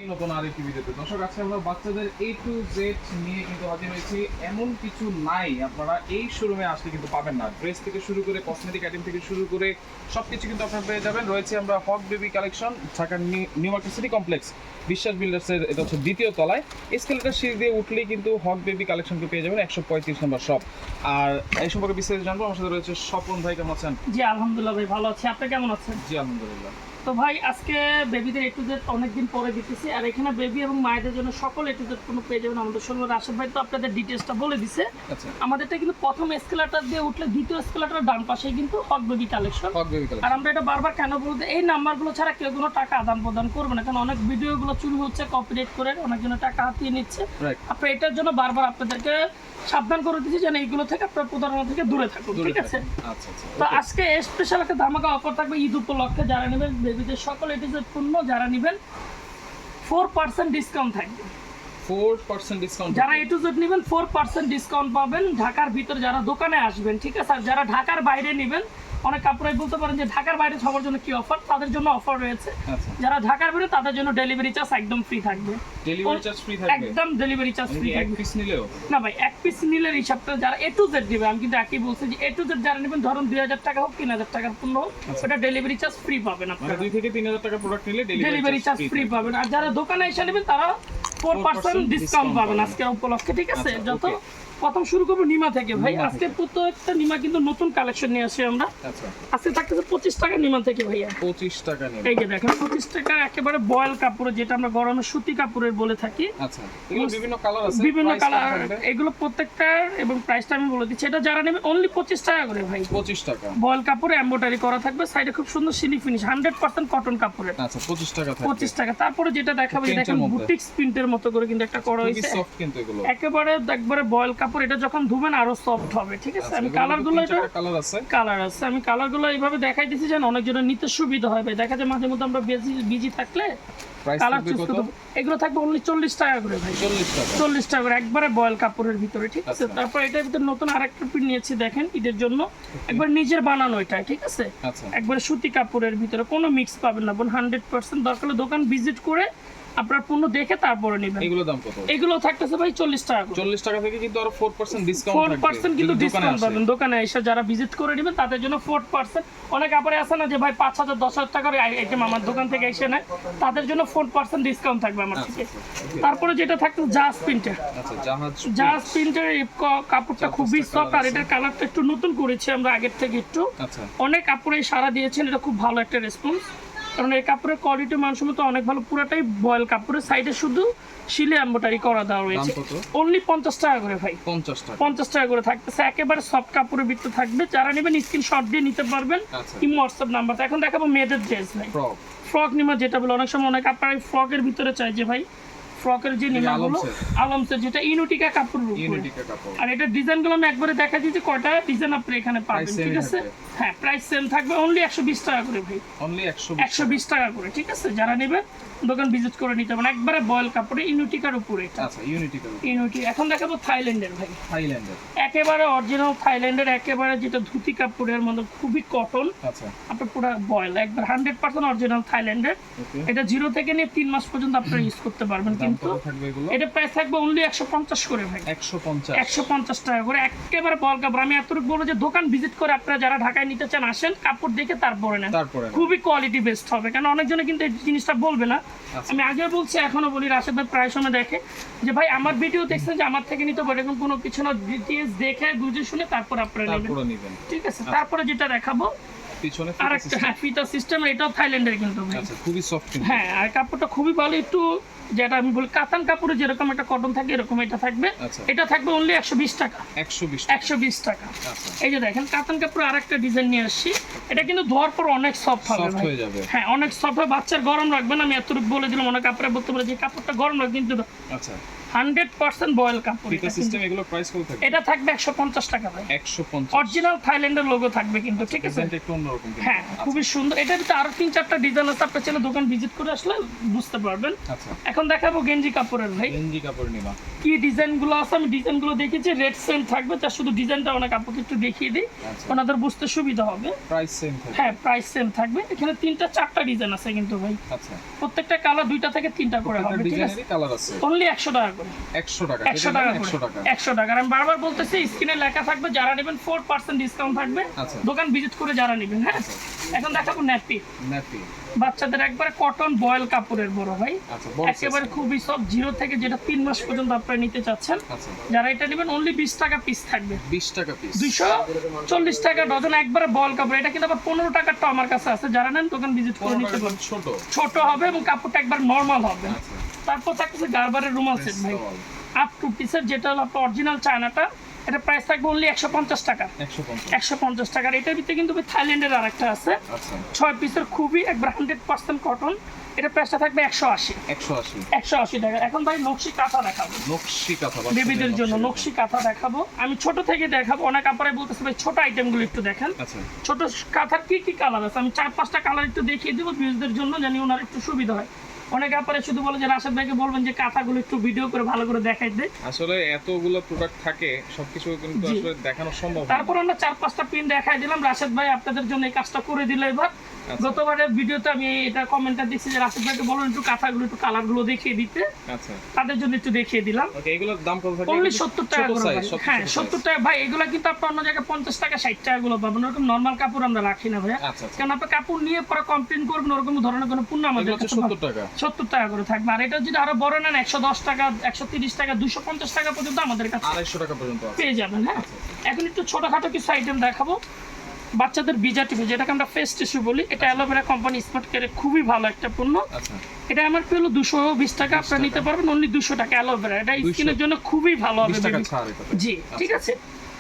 নতুন আরেকটি ভিডিওতে দর্শক, আজকে আমরা বাচ্চাদের A to Z নিয়ে কিন্তু হাজির হয়েছি। এমন কিছু নাই আপনারা এই শোরুমে আসলে কিন্তু পাবেন না। ড্রেস থেকে শুরু করে কসমেটিক আইটেম থেকে শুরু করে সবকিছু কিন্তু আপনারা পেয়ে যাবেন। রয়েছে আমরা হক বেবি কালেকশন, ঢাকার নিউ মার্কেট সিটি কমপ্লেক্স, বিশ্বাস বিল্ডার্সের এটা হচ্ছে দ্বিতীয় তলায়। এসকেলেটর সিঁড়ি দিয়ে উঠলেই কিন্তু হক বেবি কালেকশনকে পেয়ে যাবেন 135 নম্বর শপ। আর এই সম্পর্কে বিস্তারিত জানবো, আমার সাথে রয়েছে স্বপন ভাই। কেমন আছেন? জি আলহামদুলিল্লাহ ভাই, ভালো আছি। আপনি কেমন আছেন? জি আলহামদুলিল্লাহ। তো ভাই আজকে বেবিদের A to Z অনেকদিন পরে দিতেছি, আর এখানে বেবি এবং মায়েদের জন্য সকল A to Z কোনো পেয়ে যাবেন আমাদের শোরুমে। রাশেদ ভাই তো আপনাদের ডিটেলসটা বলে দিছে। আচ্ছা, আমাদেরটা কিন্তু প্রথম এসকেলেটর দিয়ে উঠলে দ্বিতীয় এসকেলেটর ডান পাশেই কিন্তু হক বেবি কালেকশন। হক বেবি আর কালেকশন। আমরা এটা বারবার কেন বলতে, এই নাম্বারগুলো ছাড়া কেউ কোনো টাকা আদান প্রদান করবে না, কারণ অনেক ভিডিওগুলো চুরি হচ্ছে, কপিরাইট করে অনেকজনের টাকা হাতিয়ে নিচ্ছে। রাইট। আপনি এটার জন্য বারবার আপনাদেরকে সাবধান করে দিচ্ছি যেন এইগুলো থেকে আপনার প্রতারণা থেকে দূরে থাকুন, ঠিক আছে? আচ্ছা আচ্ছা। তো আজকে স্পেশাল একটা ধামাকা অফার থাকবে ঈদ উপলক্ষে। যারা নেবেন বেবিদের সকল এটিজের পণ্য যারা নেবেন 4% ডিসকাউন্ট থাকবে। 4% ডিসকাউন্ট। যারা A to Z নেবেন 4% ডিসকাউন্ট পাবেন ঢাকার ভিতরে যারা দোকানে আসবেন, ঠিক আছে? আর যারা ঢাকার বাইরে নেবেন, অনেক কাপড়াই বলতে পারেন যে ঢাকার বাইরে সবার জন্য কি অফার, তাদের জন্য অফার রয়েছে। আচ্ছা। যারা ঢাকার বাইরে তাদের জন্য ডেলিভারি চার্জ একদম ফ্রি থাকবে। ডেলিভারি চার্জ ফ্রি থাকবে? একদম ডেলিভারি চার্জ ফ্রি এক থাকবে। পিস নিলেও? না ভাই, এক পিস নিলের হিসাবটা যারা A to Z নেবে, আমি কিন্তু একই বলছি যে A to Z যারা নেবেন, ধরুন 2000 টাকা হোক 3000 টাকার পণ্য হোক, ওটা ডেলিভারি চার্জ ফ্রি পাবেন মানে আপনারা। 2 থেকে 3000 টাকা প্রোডাক্ট নিলে ডেলিভারি চার্জ ফ্রি পাবেন। আর যারা দোকানে এসে নেবেন তারা 4% ডিসকাউন্ট পাবেন আজকের উপলক্ষে, ঠিক আছে? আচ্ছা, যত okay. প্রথম শুরু করবো নিমা থেকে ভাই। নিমা আজকে থেকে। প্রত্যেকটা নিমা কিন্তু নতুন কালেকশন নিয়ে আসি আমরা। আচ্ছা। আজকে থাকতেছে 25 টাকা নিমা থেকে ভাইয়া। 25 টাকা নিলে। এই যে দেখেন 25 টাকা একেবারে বয়েল কাপড়ে, যেটা আমরা গরমে সুতি কাপড়ের বলে থাকি। আচ্ছা। এগুলো বিভিন্ন কালার আছে? বিভিন্ন price কালার, কত থাকবে? এগুলো প্রত্যেকটার এবং প্রাইসটা আমি বলে দিচ্ছি। এটা যারা নেবে অনলি 25 টাকা করে ভাই। 25 টাকা। বয়েল কাপড়ে এমব্রয়ডারি করা থাকবে, সাইডে খুব সুন্দর সিলি ফিনিশ, 100% কটন কাপড়ের। আচ্ছা, 25 টাকা থাকবে। 25 টাকা। তারপরে যেটা দেখাবো, Print এর দেখেন মধ্যে। বুটিক প্রিন্টের মতো করে কিন্তু একটা করা খুবই হয়েছে। সফট কিন্তু এগুলো। একেবারে একবারে বয়েল কাপড়, এটা যখন ধুবেন আরো সফট হবে, ঠিক আছে? আমি কালারগুলো, এটা কালার আছে? কালার আছে, আমি কালারগুলো এইভাবে দেখাই দিচ্ছি যেন অনেকজনের নিতে সুবিধা হয় ভাই। দেখা যায় মাঝে মধ্যে আমরা বিজি থাকলে প্রাইস কালার থাকবে চুজ কত? করতে, এগুলো থাকবে অনলি 40 টাকা করে ভাই। 40 টাকা। 40 টাকা করে একবারে বয়েল কাপড়ের ভিতরে, ঠিক আছে? আচ্ছা। তারপর এটার ভিতরে নতুন আরেকটা প্রিন্ট নিয়েছি, দেখেন ঈদের জন্য একবার নিজের বানানো এটা, ঠিক আছে? আচ্ছা। একবারে সুতি কাপড়ের ভিতরে কোনো মিক্স পাবেন না, 100%। দরকার হলে দোকান ভিজিট করে আপনার পণ্য দেখে তারপরে নেবেন। এগুলো দাম কত? এগুলো থাকতেছে ভাই 40 টাকা করে। 40 টাকা থেকে কিন্তু আরো 4% ডিসকাউন্ট থাকবে। 4% কিন্তু যদি দোকানে ডিসকাউন্ট আসে। পাবেন দোকানে এসে যারা ভিজিট করে নেবেন তাদের জন্য 4%। অনেক আবার আছে না যে ভাই 5000 10,000 টাকার আইটেম আমার দোকান থেকে এসে নেয়, তাদের জন্য 4% ডিসকাউন্ট থাকবে আমার থেকে। তারপরে যেটা থাকবে জাহাজ প্রিন্টের। আচ্ছা, জাহাজ প্রিন্টের কাপড়টা খুবই সফট, আর এটার কালারটা একটু নতুন করেছি আমরা আগের থেকে একটু। আচ্ছা। অনেক কাপড়ে সারা দিয়েছেন, এটা খুব ভালো একটা রেসপন্স, কারণ এই কাপড়ের কোয়ালিটি মানসম্মত অনেক ভালো। পুরোটাই বয়েল কাপড়ের, সাইডে শুধু শিলে এমব্রয়ডারি করা দেওয়া রয়েছে। দাম কত? অনলি 50 টাকা করে ভাই। 50 টাকা। 50 টাকা করে থাকতেছে, একেবারে সফট কাপড়ের ভিতরে থাকবে। যারা নেবেন স্ক্রিনশট দিয়ে নিতে পারবেন, আচ্ছা। Imo WhatsApp number. এখন দেখাবো মেয়েদের ড্রেস ভাই, ফ্রক। ফ্রক নিমা, যেটা বলে অনেক সময় অনেক আপনার ফ্রকের ভিতরে চাই যে ভাই ফ্রকের যে নিমাগুলো আলমসের, যেটা ইউনিটিকা কাপড়ের উপরে। ইউনিটিকা কাপড়। আর এটা ডিজাইনগুলো আমি একবারে দেখা দিচ্ছি কয়টা ডিজাইন আপনি এখানে পাবেন, ঠিক আছে? হ্যাঁ, প্রাইস সেম থাকবে, অনলি 120 টাকা করে ভাই। অনলি 120 টাকা করে, ঠিক আছে? যারা নেবেন দোকান ভিজিট করে নিতে পারেন, একবারে বয়েল কাপড়ে ইউনিটিকার উপরে এটা। আচ্ছা, ইউনিটিকা। ইউনিটি। এখন দেখাবো থাইল্যান্ডের ভাই, থাইল্যান্ডের। একেবারে অরিজিনাল থাইল্যান্ডের, একেবারে যেটা ধুতি কাপড়ের মধ্যে খুবই কটন। আচ্ছা। আপনার পুরো বয়েল একবার 100% অরিজিনাল থাইল্যান্ডের। ওকে। এটা 0 থেকে নিয়ে 3 মাস পর্যন্ত আপনারা ইউজ করতে পারবেন। দাম কিন্তু কত থাকবে এগুলো? এটা প্রাইস থাকবে অনলি 150 করে ভাই। 150। 150 টাকা করে একেবারে বল কাপড়। আমি এতটুকু বলবো যে দোকান ভিজিট করে আপনারা যারা ঢাকায় নিতে চান আসেন, কাপড় দেখে তারপরে নেন, তারপরে খুবই কোয়ালিটি বেস্ট হবে। কারণ অনেকজনে কিন্তু এই জিনিসটা বলবে না। আমি আগে বলছি এখনো বলি, রাশেদ ভাই প্রায় সময় দেখে যে ভাই আমার ভিডিও দেখছেন যে আমার থেকে নিতে পারে, এরকম কোনো কিছু না, ডিটেইলস দেখে বুঝে শুনে তারপর আপনারা নেবেন, তারপরে নেবেন, ঠিক আছে? তারপরে যেটা দেখাবো পিছনে আরেকটা, হ্যাঁ ফিতা সিস্টেম, এটাও থাইল্যান্ডের কিন্তু ভাই। আচ্ছা, খুবই সফট কিন্তু। হ্যাঁ, আর কাপড়টা খুবই ভালো, একটু যেটা আমি বলি কাতান কাপড়ে যেরকম একটা কটন থাকে এরকম এটা থাকবে। আচ্ছা। এটা থাকবে অনলি 120 টাকা। 120 টাকা। আচ্ছা। এই যে দেখেন কাতান কাপড়ে আরেকটা ডিজাইন নিয়ে আসছি, এটা কিন্তু ধোয়ার পর অনেক সফট হবে সফট ভাই। হয়ে যাবে। হ্যাঁ, অনেক সফট হবে, বাচ্চার গরম রাখবেন। আমি এতটুকু বলে দিলাম, অনেক কাপড়ে বলতে পারে যে কাপড়টা গরম রাখবে, কিন্তু আচ্ছা। 100% বয়েল কাপড়। ফিতা সিস্টেম, এগুলো প্রাইস কত থাকবে? এটা থাকবে 150 টাকা ভাই। 150। অরিজিনাল থাইল্যান্ডের লোগো থাকবে কিন্তু, ঠিক আছে? ডিজাইনটা একটু অন্যরকম কিন্তু। হ্যাঁ, খুবই সুন্দর। এটার ভিতরে আরো 3-4টা ডিজাইন আছে, আপনি চাইলে দোকান ভিজিট করে আসলে বুঝতে পারবেন। আচ্ছা। এখন এখন দেখাবো গেঞ্জি কাপড়ের ভাই, গেঞ্জি কাপড় নিবা। কি ডিজাইনগুলো আছে আমি ডিজাইনগুলো দেখেছি, রেড সেম থাকবে, তার শুধু ডিজাইনটা অনেক আপুকে একটু দেখিয়ে দিই, আচ্ছা। ওনাদের বুঝতে সুবিধা হবে। প্রাইস সেম থাকবে। হ্যাঁ প্রাইস সেম থাকবে, এখানে 3টা 4টা ডিজাইন আছে কিন্তু ভাই, আচ্ছা, প্রত্যেকটা কালার 2টা থেকে 3টা করে হবে, ঠিক আছে? ডিজাইনেরই কালার আছে। অনলি 100 টাকা করে, 100 টাকা, 100 টাকা করে, 100 টাকা। 100 টাকা। আর আমি বারবার বলতেছি স্ক্রিনে লেখা থাকবে, যারা নেবেন 4% ডিসকাউন্ট থাকবে, আচ্ছা। দোকান ভিজিট করে যারা নেবেন। হ্যাঁ এখন দেখাবো ন্যাপি, ন্যাপি। বাচ্চাদের একবারে কটন বয়েল কাপড়ের বড় ভাই, আচ্ছা, বড় একেবারে খুবই সফট, 0 থেকে যেটা 3 মাস পর্যন্ত আপনারা নিতে চাচ্ছেন, আচ্ছা, যারা এটা নেবেন অনলি 20 টাকা পিস থাকবে, 20 টাকা পিস, 240 টাকা ডজন, একবারে বল কাপড়। এটা কিন্তু আবার 15 টাকারটা আমার কাছে আছে, যারা নেন দোকান ভিজিট করে নিতে পারবেন। ছোট ছোট হবে এবং কাপড়টা একবার নরমাল হবে। আচ্ছা, তারপর থাকছে গারবারের রুমাল সেট ভাই, আপ টু পিসের, যেটা হলো আপনার অরিজিনাল চায়নাটা, এটা প্রাইস থাকবে অনলি 150 টাকা, 150। 150 টাকার। এটার ভিতরে কিন্তু থাইল্যান্ডের আরেকটা আছে, আচ্ছা, 6 পিসের, খুবই একবার 100% কটন, এটা প্রাইসটা থাকবে 180 180 টাকা। এখন ভাই নকশি কাঁথা দেখাবো, নকশি কাঁথা বেবিদের জন্য নকশি কাঁথা দেখাবো। আমি ছোট থেকে দেখাবো, অনেক আপনারাই বলতেছে ভাই ছোট আইটেমগুলো একটু দেখেন। আচ্ছা, ছোট কাঁথার কি কি কালার আছে আমি 4-5টা কালার একটু দেখিয়ে দেবো ভিউজদের জন্য, জানি ওনার একটু সুবিধা হয়। অনেকে আপনারা শুধু বলে যে রাশেদ ভাইকে বলবেন যে কাঁথাগুলো একটু ভিডিও করে ভালো করে দেখাই দেয়। আসলে এতগুলো প্রোডাক্ট থাকে, সবকিছু কিন্তু জি। আসলে দেখানো সম্ভব না। তারপর আমরা 4-5টা পিন দেখাই দিলাম, রাশেদ ভাই আপনাদের জন্য এই কাজটা করে দিল এবার। আচ্ছা। গতবারের ভিডিওতে আমি এটা কমেন্টটা দিচ্ছি যে রাশেদ ভাইকে বলুন একটু কাঁথাগুলো একটু কালারগুলো দেখিয়ে দিতে, আচ্ছা, তাদের জন্য একটু দেখিয়ে দিলাম। ওকে, এগুলোর দাম কত থাকে? অনলি 70 টাকা ছোট করে সাইজ, ভাই। হ্যাঁ 70 টাকা ভাই, এগুলো কিন্তু আপনি অন্য জায়গায় 50 টাকা 60 টাকা গুলো পাবেন, ওরকম নর্মাল কাপড় আমরা রাখি না ভাই। আচ্ছা, আচ্ছা, কারণ আপনি কাপড় নিয়ে পরে কমপ্লেন করবেন, ওরকম ধরনের কোনো পণ্য আমাদের এগুলো হচ্ছে কাছে 70 টাকা। 70 টাকা করে থাকবে। আর এটা যদি আরো বড় নেন 110 টাকা, 130 টাকা, 250 টাকা পর্যন্ত আমাদের কাছে 250 টাকা পর্যন্ত আছে। পেয়ে যাবেন। হ্যাঁ এখন একটু ছোটখাটো কিছু আইটেম দেখাবো। বাচ্চাদের বিজা টিফিন, যেটাকে আমরা ফেস টিস্যু বলি, এটা অ্যালোভেরা কোম্পানি স্মার্ট কেয়ারে খুবই ভালো একটা পণ্য। আচ্ছা, এটা আমার পেলো 220 টাকা, আপনারা নিতে পারবেন অনলি 200 টাকা। অ্যালোভেরা এটা 200 স্কিনের জন্য খুবই ভালো হবে 20 টাকা baby। ছাড় এটাতে। জি ঠিক আছে।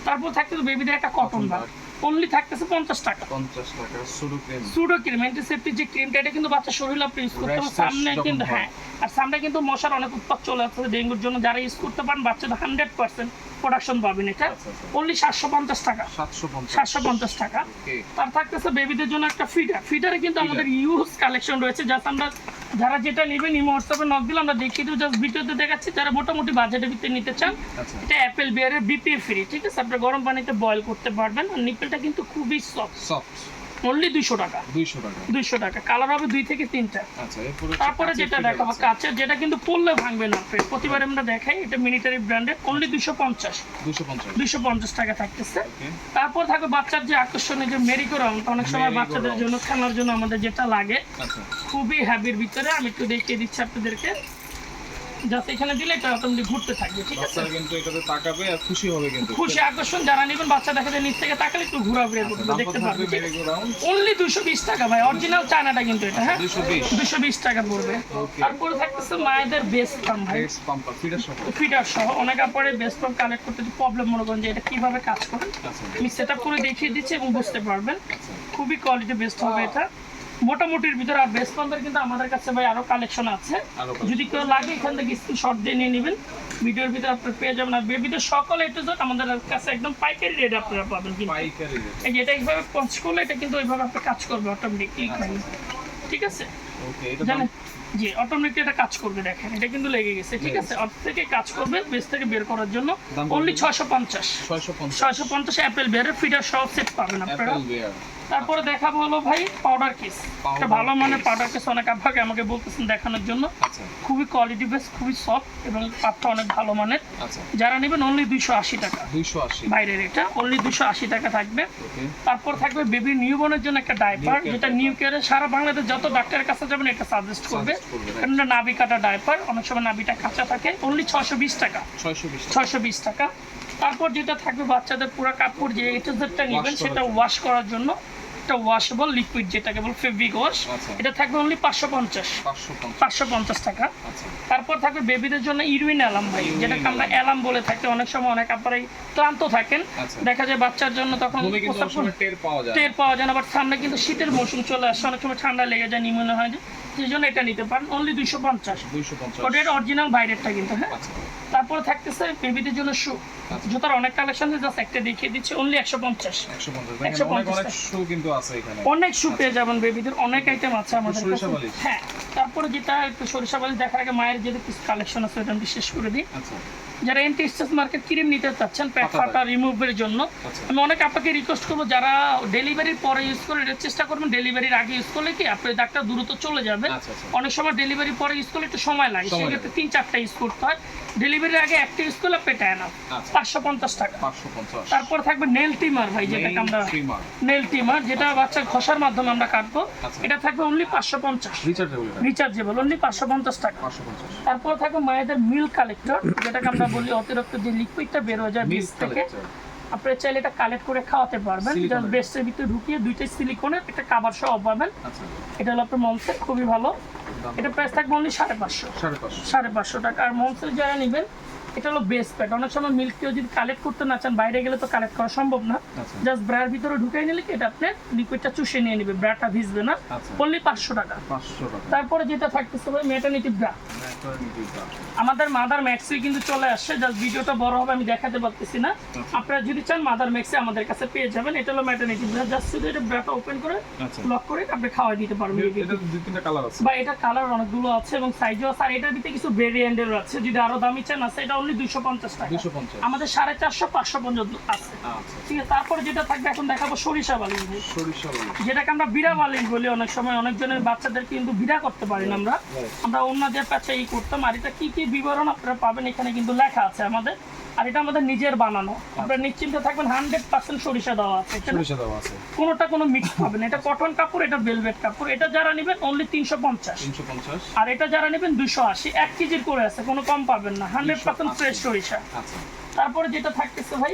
তারপর থাকতেছে বেবিদের একটা কটন বার, অনলি থাকতেছে 50 টাকা। 50 টাকা pseudo cream. Pseudo cream, antiseptic যে ক্রিমটা, এটা কিন্তু বাচ্চা শরীরে আপনি ইউজ করতে পারেন। Rash সামনে যখন কিন্তু হয়। হ্যাঁ, আর সামনে কিন্তু মশার অনেক উৎপাত চলে আসছে ডেঙ্গুর জন্য, যারা ইউজ করতে পারেন বাচ্চাদের 100% প্রোডাকশন পাবেন এটা, আচ্ছা, আচ্ছা। অনলি 750 টাকা, 750। 750 টাকা। ওকে, তার থাকতেছে বেবিদের জন্য একটা ফিডার, ফিডারে কিন্তু আমাদের ইউজ কালেকশন রয়েছে, জাস্ট আমরা যারা যেটা নেবেন ইমো হোয়াটসঅ্যাপে নক দিলে আমরা দেখিয়ে দেবো, জাস্ট ভিডিওতে দেখাচ্ছি। যারা মোটামুটি বাজেটের ভিতরে নিতে চান, আচ্ছা, এটা অ্যাপেল বিয়ারের বিপিএ ফ্রি, ঠিক আছে? আপনি গরম পানিতে বয়েল করতে পারবেন। আর নিপেলটা কিন্তু খুবই সফট, সফট, অনলি 200 টাকা, 200 টাকা। 200 টাকা। কালার হবে 2 থেকে 3টা। আচ্ছা, এরপরে তারপরে যেটা দেখাবো কাচের, যেটা কিন্তু পরলে ভাঙবে না আপনার, প্রতিবার আমরা দেখাই, এটা মিলিটারি ব্র্যান্ডের, অনলি 250 250। 250 টাকা থাকতেছে। ওকে, তারপর থাকবে বাচ্চার যে আকর্ষণীয় যে মেরিগো রাউন্ড, অনেক সময় Merry-go-round। বাচ্চাদের জন্য খেলার জন্য আমাদের যেটা লাগে, আচ্ছা, খুবই হ্যাবির ভিতরে। আমি একটু দেখিয়ে দিচ্ছি আপনাদেরকে, জাস্ট এখানে দিলে এটা অটোমেটিক ঘুরতে থাকবে, ঠিক আছে? বাচ্চারা কিন্তু এটাতে তাকাবে আর খুশি হবে কিন্তু। খুশি আকর্ষণ যারা নেবেন, বাচ্চা দেখা যায় নিচ থেকে তাকালে একটু ঘোরাঘুরি করবে, দাম কত দেখতে থাকবে পারবে। Merry go round? অনলি 220 টাকা ভাই, অরিজিনাল চায়নাটা কিন্তু এটা। হ্যাঁ 220। 220 টাকা পড়বে। Okay. তারপরে থাকতেছে মায়েদের বেস্ট পাম্প ভাই, রেস পাম্পার ফিডার সহ। ফিডার সহ। অনেক পরে বেস্ট পাম্প কানেক্ট করতে প্রবলেম মনে করেন যে এটা কিভাবে কাজ করে, আচ্ছা, আমি সেট আপ করে দেখিয়ে দিচ্ছি এবং বুঝতে পারবেন। আচ্ছা, খুবই কোয়ালিটি বেস্ট হবে এটা, মোটামুটির ভিতরে। আর বেস্ট পাম্পের কিন্তু আমাদের কাছে ভাই আরো কালেকশন আছে, আরো যদি কেউ লাগে এখান থেকে স্ক্রিনশট দিয়ে নিয়ে নেবেন, ভিডিওর ভিতরে আপনারা পেয়ে যাবেন। আর বেবিদের সকল এ টু জেড আমাদের কাছে একদম পাইকারি রেট আপনারা পাবেন কিন্তু। পাইকারি রেট। এই যে এটা এইভাবে পঞ্চ করলে এটা কিন্তু ওইভাবে আপনার কাজ করবে অটোমেটিকলি, ঠিক আছে? ওকে, এটা দাম জানেন জি, অটোমেটিক এটা কাজ করবে, দেখেন এটা কিন্তু লেগে গেছে, ঠিক আছে? অফ থেকে কাজ করবে, বেস থেকে বের করার জন্য দাম কত? অনলি 650 650। 650 অ্যাপেল বিয়ারের ফিডার সহ সেট পাবেন আপনারা। Apple Bear. তারপরে দেখাবো হলো ভাই পাউডার কেস, Powder একটা ভালো মানের case। পাউডার কেস, অনেক আভাগে আমাকে বলতেছেন দেখানোর জন্য। আচ্ছা, খুবই কোয়ালিটি বেস, খুবই সফট এবং পাতটা অনেক ভালো মানের। আচ্ছা, যারা নেবেন অনলি 280 টাকা, 280। বাইরের এটা অনলি 280 টাকা থাকবে। ওকে, তারপর থাকবে বেবি নিউবর্নের জন্য একটা ডাইপার, New care যেটা নিউ কেয়ারে সারা বাংলাদেশ যত ডাক্তারের কাছে যাবেন এটা সাজেস্ট করবে, Suggest করবে, right. কারণ এটা নাভি কাটা ডাইপার, অনেক সময় নাভিটা কাঁচা থাকে। অনলি 620 টাকা, 620 টাকা। 620 টাকা। তারপর যেটা থাকবে বাচ্চাদের পুরো কাপড় যে এটা যেটা নেবেন করার সেটা জন্য। ওয়াশ করার জন্য, এটা ওয়াশেবল লিকুইড যেটাকে বল ফেব্রিক ওয়াশ, আচ্ছা। এটা থাকবে অনলি 550 550। টাকা। আচ্ছা, তারপর থাকবে বেবিদের জন্য ইউরিন অ্যালাম ভাই, Urine যেটাকে আমরা alarm। অ্যালাম বলে থাকি। অনেক সময় অনেক আপনারাই ক্লান্ত থাকেন, আচ্ছা। দেখা যায় বাচ্চার জন্য তখন ঘুমে কিন্তু প্রস্রাব অনেক সময় টের পাওয়া যায়। টের পাওয়া যায় না, বাট সামনে কিন্তু শীতের মৌসুম চলে আসছে, অনেক সময় ঠান্ডা লেগে যায়, নিউমোনিয়া হয় যায়, সেই জন্য এটা নিতে পারেন অনলি 250। 250 ওটা অরিজিনাল বাইরেরটা কিন্তু, হ্যাঁ। আচ্ছা তারপরে থাকতেছে বেবিদের জন্য শু, জুতার অনেক কালেকশন আছে, জাস্ট একটা দেখিয়ে দিচ্ছি অনলি 150। 150 অনেক অনেক শু কিন্তু আছে এখানে, অনেক শু পেয়ে যাবেন বেবিদের, অনেক আইটেম আছে আমাদের সরিষা কাছে। বালিশ। হ্যাঁ, তারপরে যেটা একটু সরিষা বালিশ দেখার আগে মায়ের যেটা কিছু কালেকশন আছে ওটা আমি বিশেষ করে দিই। আচ্ছা যারা এন্টি স্ট্রেস মার্কেট ক্রিম নিতে চাচ্ছেন প্যাক পাতা ফাটা রিমুভের জন্য, আচ্ছা। আমি অনেক আপনাকে রিকোয়েস্ট করবো যারা ডেলিভারির পরে ইউজ করে এটার চেষ্টা করবেন, ডেলিভারির আগে ইউজ করলে কি আপনার দাগটা দ্রুত চলে যাবে। আচ্ছা, আচ্ছা। অনেক সময় ডেলিভারি পরে ইউজ করলে একটু সময় লাগে, সময় সেক্ষেত্রে 3-4টা ইউজ করতে হয়। ডেলিভারির আগে একটা ইউজ করলে পেটায় না, আচ্ছা। 550 টাকা। 550। তারপর থাকবে নেল ট্রিমার ভাই, যেটাকে আমরা নেল ট্রিমার, যেটা বাচ্চার ঘষার মাধ্যমে আমরা কাটবো, আচ্ছা। এটা থাকবে অনলি 550। রিচার্জেবল এটা রিচার্জেবল অনলি 550 টাকা। 550। তারপর থাকবে মায়েদের মিল্ক কালেক্টর, যেটাকে আমরা বলি অতিরিক্ত যে লিকুইডটা বের হয়ে যায় বীজ থেকে, আপনারা চাইলে এটা কালেক্ট করে খাওয়াতে পারবেন। সিলিকনের। জাস্ট বেস্টের ভিতরে ঢুকিয়ে দুইটা সিলিকনের একটা কাভার সহ পাবেন। আচ্ছা এটা হলো আপনার মমসের, খুবই ভালো। এটা প্রাইস থাকবে অনলি 550। 550 550 টাকা। আর মমসের যারা নেবেন, এটা হলো বেস্ট প্যাড। অনেক সময় মিল্ক কেউ যদি কালেক্ট করতে না চান, বাইরে গেলে তো কালেক্ট করা সম্ভব না, আচ্ছা। জাস্ট ব্রার ভিতরে ঢুকাই নিলে কি এটা আপনি লিকুইডটা চুষে নিয়ে নেবে, ব্রাটা ভিজবে না। আচ্ছা। অনলি 500 টাকা। 500 টাকা। তারপরে যেটা থাকতেছে ভাই মেটার্নিটি ব্রা, আমাদের মাদার ম্যাক্সে কিন্তু চলে আসছে, জাস্ট ভিডিওটা বড় হবে আমি দেখাতে পারতেছি না। আপনারা যদি চান মাদার ম্যাক্সে আমাদের কাছে পেয়ে যাবেন। এটা হলো ম্যাটারনিটি ব্রা, জাস্ট শুধু এটা ব্রাটা ওপেন করে আচ্ছা। লক করে আপনি খাওয়াই দিতে পারবেন। এটা দুই তিনটা কালার আছে বা এটা কালার অনেকগুলো আছে এবং সাইজও আছে, আর এটার ভিতরে কিছু ভেরিয়েন্টের আছে, যদি আরো দামি চান আছে। এটা অনলি 250 টাকা। 250। আমাদের 450, 500 পর্যন্ত আছে। আচ্ছা ঠিক আছে, তারপরে যেটা থাকবে এখন দেখাবো সরিষা বালিশ ভাই, সরিষা বালিশ। যেটাকে আমরা বিড়া বালিশ বলি। অনেক সময় অনেকজনের বাচ্চাদের কিন্তু বিড়া করতে পারি না আমরা, আমরা অন্যদের কাছে এই করতাম। আর এটা কি কি বিবরণ আপনারা পাবেন এখানে কিন্তু লেখা আছে আমাদের, আর এটা আমাদের নিজের বানানো। আপনারা নিশ্চিন্তে থাকবেন 100% সরিষা দেওয়া আছে এখানে, সরিষা দেওয়া আছে। কোনোটা কোনো মিক্স পাবেন না। এটা কটন কাপড়, এটা ভেলভেট কাপড়। এটা যারা নেবেন অনলি 350। 350। আর এটা যারা নেবেন 280। 1 কেজির করে আছে, কোনো কম পাবেন না, 100% ফ্রেশ সরিষা। আচ্ছা তারপরে যেটা থাকতেছে ভাই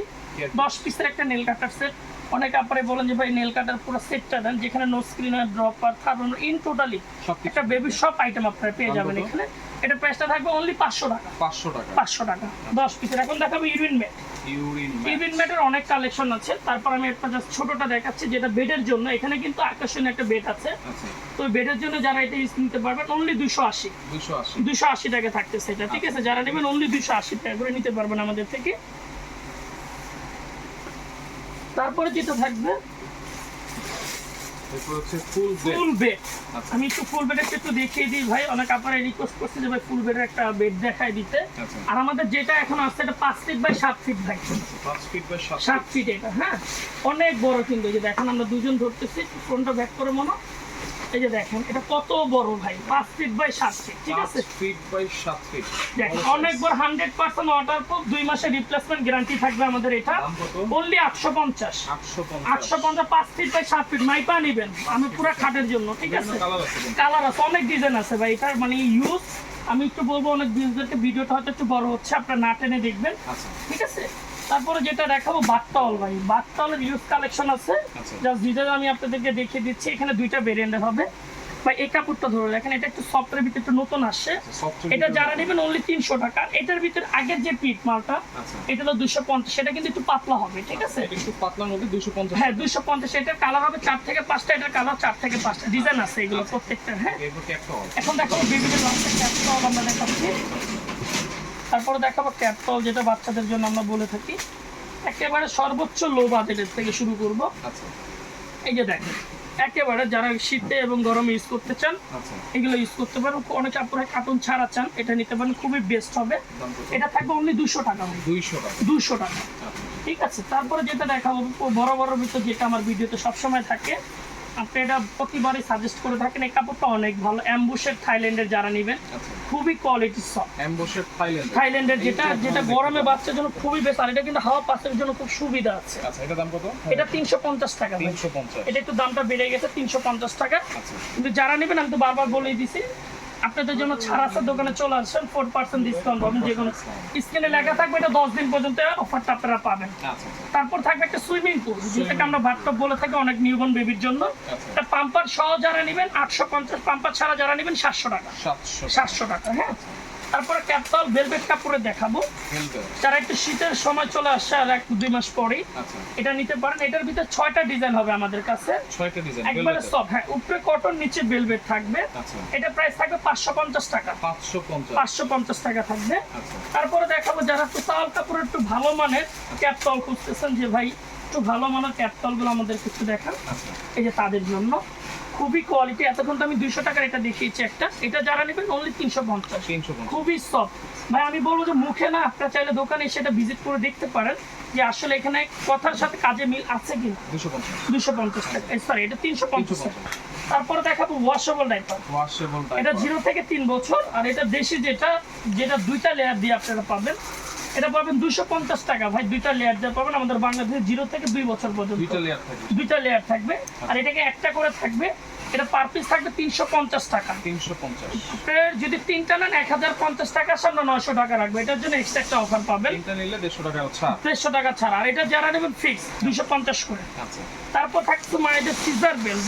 10 পিসের একটা নেল কাটার সেট। অনেকে আপনারা বলেন যে ভাই নেল কাটার পুরো সেটটা দেন, যেখানে নো স্ক্রিনার, ড্রপার, থার্মোমিটার, ইন টোটালি সবকিছু। একটা বেবির সব আইটেম আপনারা পেয়ে যাবেন কত? এখানে। এটা প্রাইসটা থাকবে অনলি 500 টাকা। 500 টাকা। 500 টাকা 10 পিসের। এখন দেখাবো ইউরিন ম্যাট। ইউরিন ইউরিন ম্যাটের অনেক কালেকশন আছে, তারপর আমি একটা জাস্ট ছোটটা দেখাচ্ছি, যেটা বেডের জন্য। এখানে কিন্তু আকর্ষণীয় একটা বেড আছে, আচ্ছা তো বেডের জন্য যারা এটা ইউজ নিতে পারবেন অনলি 280। 280। 280 টাকা থাকতেছে এটা, ঠিক আছে। যারা নেবেন অনলি 280 টাকা করে নিতে পারবেন আমাদের থেকে। তারপরে যেটা থাকবে এরপর হচ্ছে ফুল বেড। ফুল বেড। আচ্ছা। আমি একটু ফুল বেড একটু দেখিয়ে দিই ভাই, অনেক আপনারা রিকোয়েস্ট করছে যে ভাই ফুল বেডের একটা বেড দেখাই দিতে। আচ্ছা। আর আমাদের যেটা এখন আসছে এটা 5 ফিট বাই 7 ফিট ভাই, 5 ফিট বাই 7 7 ফিট এটা, হ্যাঁ অনেক বড় কিন্তু। এই যে দেখেন আমরা দুজন ধরতেছি, ফ্রন্টটা ব্যাক করে মনে, এই যে দেখেন এটা কত বড় ভাই, 5 ফিট বাই 7 ফিট, ঠিক আছে। 5 ফিট বাই 7 ফিট। দেখেন অনেক বড়, 100% ওয়াটারপ্রুফ, 2 মাসের রিপ্লেসমেন্ট গ্যারান্টি থাকবে আমাদের এটা। দাম কত? অনলি 850। 850। 850 5 ফিট বাই 7 ফিট মাইপা নেবেন, আমি পুরো খাটের জন্য, ঠিক আছে। কালার আছে কিন্তু। কালার আছে, অনেক ডিজাইন আছে ভাই এটার, মানে ইউজ আমি একটু বলবো অনেক বিউজদেরকে, ভিডিওটা হয়তো একটু বড় হচ্ছে, আপনারা না টেনে দেখবেন, আচ্ছা ঠিক আছে। তারপরে যেটা দেখাবো বাথটাওয়াল ভাই, বাথটাওয়ালের ইউজ কালেকশন আছে, আচ্ছা। জাস্ট ডিজাইন আমি আপনাদেরকে দেখিয়ে দিচ্ছি। এখানে দুইটা ভেরিয়েন্টের হবে ভাই। এই কাপড়টা ধরে রাখেন, এটা একটু সফটের ভিতরে একটু নতুন আসছে। সফটের এটা ভিতরে যারা নেবেন অনলি 300 টাকা। এটার ভিতরে আগের যে পিট মালটা, আচ্ছা। এটা হলো 250, সেটা কিন্তু একটু পাতলা হবে, ঠিক আছে। এটা একটু পাতলার মধ্যে 250। হ্যাঁ 250। এটার কালার হবে 4 থেকে 5টা, এটার কালার 4 থেকে 5টা, ডিজাইন আছে এগুলো প্রত্যেকটা, হ্যাঁ। এরপর ক্যাপটল। এখন দেখাবো বিভিন্ন বাচ্চা ক্যাপটল আমরা দেখাচ্ছি। তারপরে দেখাবো ক্যাপটল, যেটা বাচ্চাদের জন্য আমরা বলে থাকি। একেবারে সর্বোচ্চ লো বাজেটের থেকে শুরু করব। আচ্ছা এই যে দেখেন, একেবারে যারা শীতে এবং গরমে ইউজ করতে চান আচ্ছা। এগুলো ইউজ করতে পারেন। অনেক আপনারা কার্টুন ছাড়া চান, এটা নিতে পারেন, খুবই বেস্ট হবে। দাম কত? এটা থাকবে অনলি 200 টাকা। 200 টাকা। 200 টাকা, আচ্ছা ঠিক আছে। তারপরে যেটা দেখাবো বড় বড় ভিতর, যেটা আমার ভিডিওতে সবসময় থাকে, আপনি এটা প্রতিবারই সাজেস্ট করে থাকেন। এই কাপড়টা অনেক ভালো, অ্যাম্বুশের থাইল্যান্ডের যারা নেবেন, আচ্ছা। খুবই কোয়ালিটি সফট। এমবসের থাইল্যান্ড। থাইল্যান্ডের যেটা গরমে বাচ্চার জন্য খুবই বেস্ট, আর এটা কিন্তু হাওয়া পাসের জন্য খুব সুবিধা আছে। আচ্ছা এটা দাম কত? এটা 350 টাকা ভাই। 350। এটা একটু দামটা বেড়ে গেছে, 350 টাকা। আচ্ছা কিন্তু যারা নেবেন আমি তো বারবার বলেই দিছি, আপনাদের জন্য ছাড় আছে, দোকানে চলে আসেন, 4% ডিসকাউন্ট পাবেন। যে কোনো স্ক্রিনে লেখা থাকবে, এটা 10 দিন পর্যন্ত অফারটা আপনারা পাবেন। আচ্ছা আচ্ছা। তারপর থাকবে একটা সুইমিং পুল, যেটাকে আমরা বাথটব বলে থাকি অনেক নিউবর্ন বেবির জন্য। আচ্ছা। এটা পাম্পার সহ যারা নেবেন 850, পাম্পার ছাড়া যারা নেবেন 700 টাকা। 700। 700 টাকা, হ্যাঁ। তারপরে ক্যাপটল ভেলভেট কাপড়ে দেখাবো, যারা একটু শীতের সময় চলে আসছে আর 1-2 মাস পরেই আচ্ছা এটা নিতে পারেন। এটার ভিতরে 6টা ডিজাইন হবে আমাদের কাছে, 6টা ডিজাইন একবারে সফট। হ্যাঁ, উপরে কটন, নিচে ভেলভেট থাকবে। আচ্ছা এটা প্রাইস থাকবে 550 টাকা, 550 টাকা থাকবে। আচ্ছা তারপরে দেখাবো যারা একটু তাল কাপড়ের একটু ভালো মানের ক্যাপটল খুঁজতেছেন, যে ভাই একটু ভালো মানের ক্যাপটল গুলো আমাদের কিছু দেখান, আচ্ছা এই যে তাদের জন্য খুবই কোয়ালিটি। এতক্ষণ তো আমি 200 টাকার এটা দেখিয়েছি একটা, এটা যারা নেবেন অনলি 350, 350 খুবই সফট। ভাই আমি বলবো যে মুখে না, আপনারা চাইলে দোকানে সেটা ভিজিট করে দেখতে পারেন যে আসলে এখানে কথার সাথে কাজে মিল আছে কি। 250 টাকা, সরি এটা 350 টাকা। তারপরে দেখাবো ওয়াশেবল ডাইপার, এটা 0 থেকে 3 বছর। আর এটা দেশি যেটা 2টা লেয়ার দিয়ে আপনারা পাবেন, এটা পাবেন 250 টাকা। ভাই 2টা লেয়ার দিয়ে পাবেন আমাদের বাংলাদেশে 0 থেকে 2 বছর পর্যন্ত 2টা লেয়ার থাকবে। আর এটাকে একটা করে থাকবে, এটা পার পিস থাকবে 350 টাকা। 350 আপনার যদি 3টা নেন 1050 টাকা, সামনে 900 টাকা রাখবে। এটার জন্য এক্সট্রা একটা অফার পাবেন, 3টা নিলে 150 টাকা ছাড়, 150 টাকা ছাড়। আর এটা যারা নেবেন ফিক্স 250 করে। আচ্ছা তারপর থাকছে মায়েদের সিজার বেল্ট,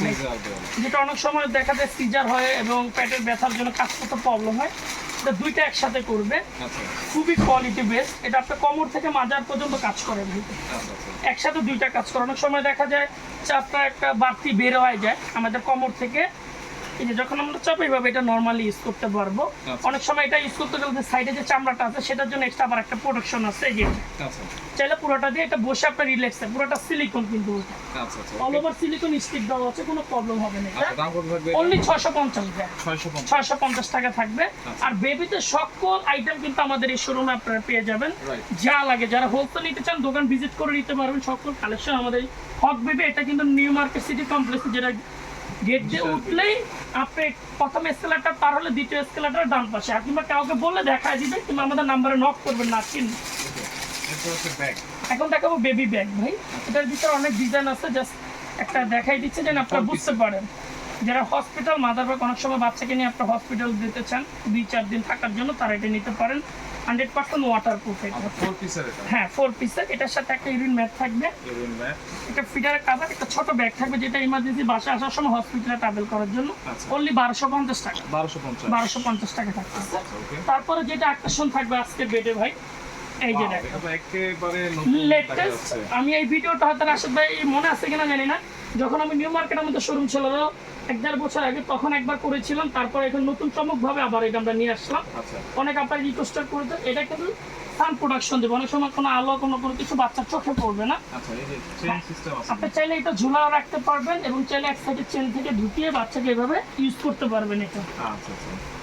যেটা অনেক সময় দেখা যায় সিজার হয় এবং পেটের ব্যথার জন্য কাজ করতে প্রবলেম হয়, এটা 2টা একসাথে করবে, আচ্ছা খুবই কোয়ালিটি বেস্ট। এটা আপনার কোমর থেকে মাজার পর্যন্ত কাজ করে, আচ্ছা একসাথে 2টা কাজ করে। অনেক সময় দেখা যায় চাপটা একটা বাড়তি বের হয়ে যায় আমাদের কোমর থেকে, এই যে যখন আমরা চাপ এইভাবে এটা নরমালি ইউজ করতে পারবো। অনেক সময় এটা ইউজ করতে গেলে সাইডে যে চামড়াটা আছে সেটার জন্য এক্সট্রা আবার একটা প্রোটেকশন আছে, এই যে আচ্ছা চাইলে পুরোটা দিয়ে এটা বসে আপনার রিল্যাক্স, পুরোটা সিলিকন, কিন্তু আচ্ছা অল ওভার সিলিকন স্টিক দেওয়া আছে, কোনো প্রবলেম হবে না। এটা দাম কত থাকবে? অনলি 650 টাকা, 650 টাকা থাকবে। আর বেবিতে সকল আইটেম কিন্তু আমাদের এই শোরুমে আপনারা পেয়ে যাবেন, যা লাগে। যারা হোলসেল নিতে চান দোকান ভিজিট করে নিতে পারবেন, সকল কালেকশন আমাদের হক বেবি। এটা কিন্তু নিউ মার্কেট সিটি কমপ্লেক্স, যেটা গেট দিয়ে উঠলেই আপনি প্রথম এসকেলেটর পার হলে দ্বিতীয় এসকেলেটর ডান পাশে, আর কিংবা কাউকে বললে দেখায় দিবে, কিংবা আমাদের নাম্বারে নক করবেন না চিন্তা। এখন দেখাবো বেবি ব্যাগ। ভাই এটার ভিতরে অনেক ডিজাইন আছে, জাস্ট একটা দেখাই দিচ্ছে যেন আপনারা বুঝতে পারেন। যারা হসপিটাল মাদার ব্যাগ অনেক সময় বাচ্চাকে নিয়ে আপনার হসপিটাল দিতে চান 2-4 দিন থাকার জন্য, তারা এটা নিতে পারেন। 100% ওয়াটারপ্রুফ এটা। 4 পিসের এটা? হ্যাঁ 4 পিসের। এটার সাথে একটা ইউরিন ম্যাট থাকবে, একটা ফিডারের কভার, একটা ছোট ব্যাগ থাকবে, যেটা ইমার্জেন্সি বাসা আসার সময় হসপিটালে ট্রাভেল করার জন্য। অনলি 1250 টাকা, 1250 টাকা থাকতেছে। তারপরে যেটা আকর্ষণ থাকবে আজকে বেডে ভাই, এই যে দেখেন একেবারে লেটেস্ট। আমি এই ভিডিওটা হয়তো রাশেদ ভাই মনে আছে কিনা জানি না, যখন আমি নিউ মার্কেটের মধ্যে শোরুম ছিল 1-1.5 বছর আগে, তখন একবার করেছিলাম। তারপর এখন নতুন চমক ভাবে আবার এটা আমরা নিয়ে আসলাম। অনেক আপনার রিকোয়েস্ট করতে, এটা কিন্তু সান প্রোডাকশন দেবে, অনেক সময় কোনো আলো কোনো কিছু বাচ্চার চোখে পড়বে না। আপনি চাইলে এটা ঝুলা রাখতে পারবেন, এবং চাইলে এক সাইডে চেন থেকে ঢুকিয়ে বাচ্চাকে এভাবে ইউজ করতে পারবেন এটা।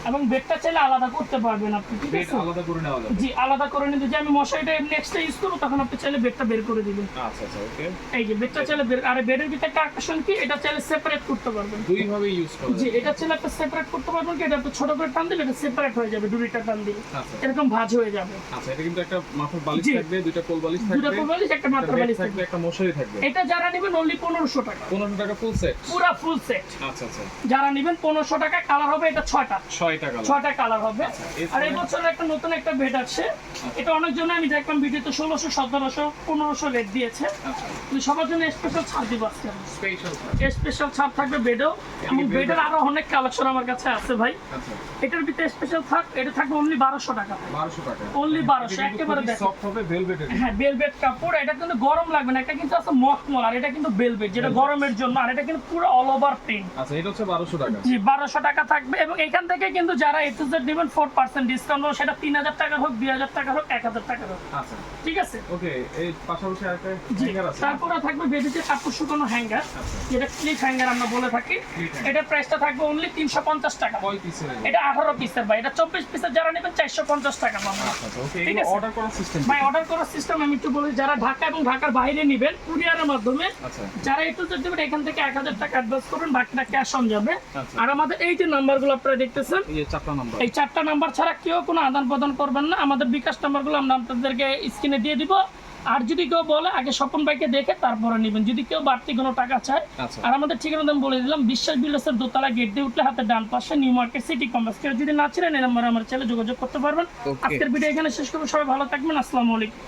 এবং বেডটা চাইলে আলাদা করতে পারবেন আপনি, ঠিক আছে? আলাদা করে নেওয়া যাবে? জি আলাদা করে নিতে, যে আমি মশারিটা এমনি এক্সট্রা ইউজ করবো, তখন আপনি চাইলে বেডটা বের করে দিবেন। আচ্ছা আচ্ছা ওকে। এই যে বেডটা চাইলে বের, আর বেডের ভিতরে একটা আকর্ষণ কি, এটা চাইলে সেপারেট করতে পারবেন, দুই ভাবে ইউজ করা জি যাবে। এটা চাইলে আপনি সেপারেট করতে পারবেন, কি এটা আপনি ছোট করে টান দিলে এটা সেপারেট হয়ে যাবে, দুইটা টান দিলে এরকম ভাঁজ হয়ে যাবে। আচ্ছা এটা কিন্তু একটা মাথার বালিশ জি। থাকবে, দুইটা কোল বালিশ দুটো থাকবে, কোল বালিশ, একটা মাত্রা বালিশ থাকবে, একটা মশারি থাকবে। এটা যারা নেবেন অনলি 1500 টাকা, 1500 টাকা ফুল সেট? পুরো ফুল সেট। আচ্ছা আচ্ছা যারা নেবেন 1500 টাকা। কালার হবে এটা 6টা, 6টা কালার হবে। আর এই বছর একটা নতুন একটা বেড আছে, এটা অনেক জন্য আমি দেখলাম ভিডিওতে 1600, 1700, 1500 রেট দিয়েছে, কিন্তু সবার জন্য স্পেশাল ছাড় দিব আজকে। স্পেশাল ছাড় থাকবে বেডও, এবং বেডের আরো অনেক কালেকশন আমার কাছে আছে ভাই। এটার ভিতরে স্পেশাল থাক, এটা থাকবে অনলি 1200 টাকা, 1200 টাকা অনলি 1200। একেবারে সফট হবে, ভেলভেটের। হ্যাঁ ভেলভেট কাপড়, এটা কিন্তু গরম লাগবে না। এটা কিন্তু আছে মখমল, আর এটা কিন্তু ভেলভেট, যেটা গরমের জন্য। আর এটা কিন্তু পুরো অল ওভার প্রিন্ট। আচ্ছা এটা হচ্ছে 1200 টাকা? জি 1200 টাকা থাকবে। এবং এখান থেকে কিন্তু যারা A to Z নেবেন 4% ডিসকাউন্ট, সেটা 3000 টাকা হোক, 2000 টাকা হোক, 1000 টাকা হোক। আচ্ছা ঠিক আছে ওকে। এই পাশাপাশি আরেকটা জি। হ্যাঙ্গার আছে? তারপরে থাকবে বেবিতে কাপড় শুকানো হ্যাঙ্গার, যেটা ক্লিপ হ্যাঙ্গার আমরা বলে থাকি। এটা প্রাইসটা থাকবে অনলি 350 টাকা। কয় পিসের? এটা 18 পিসের ভাই, এটা 24 পিসের যারা নেবেন 450 টাকা পাবেন। আচ্ছা ওকে। ঠিক এগুলো আছে। অর্ডার করার সিস্টেম? ভাই অর্ডার করার সিস্টেম আমি একটু বলি, যারা ঢাকা এবং ঢাকার বাইরে নেবেন কুরিয়ারের মাধ্যমে, আচ্ছা যারা একটু দেবেন এখান থেকে 1000 টাকা অ্যাডভান্স করবেন, বাকিটা ক্যাশ অন যাবে। আচ্ছা। আর আমাদের এই যে নাম্বারগুলো আপনারা দেখতেছেন, এই 4টা নাম্বার, এই 4টা নাম্বার ছাড়া কেউ কোনো আদান প্রদান করবেন না। আমাদের বিকাশ নাম্বারগুলো আমরা আপনাদেরকে স্ক্রিনে দিয়ে দিব। আর যদি কেউ বলে আগে স্বপন ভাইকে দেখে তারপরে নেবেন, যদি কেউ বাড়তি কোনো টাকা চায়। আচ্ছা আর আমাদের ঠিকানা আমি বলে দিলাম, বিশ্বাস বিল্ডার্সের দোতলা গেট দিয়ে উঠলে হাতে ডান পাশে নিউ মার্কেট সিটি কমপ্লেক্স। কেউ যদি না ছিলেন এই নাম্বারে আমার চ্যানেলে যোগাযোগ করতে পারবেন। Okay. আজকের ভিডিও এখানে শেষ করবো, সবাই ভালো থাকবেন, আসসালামু আলাইকুম।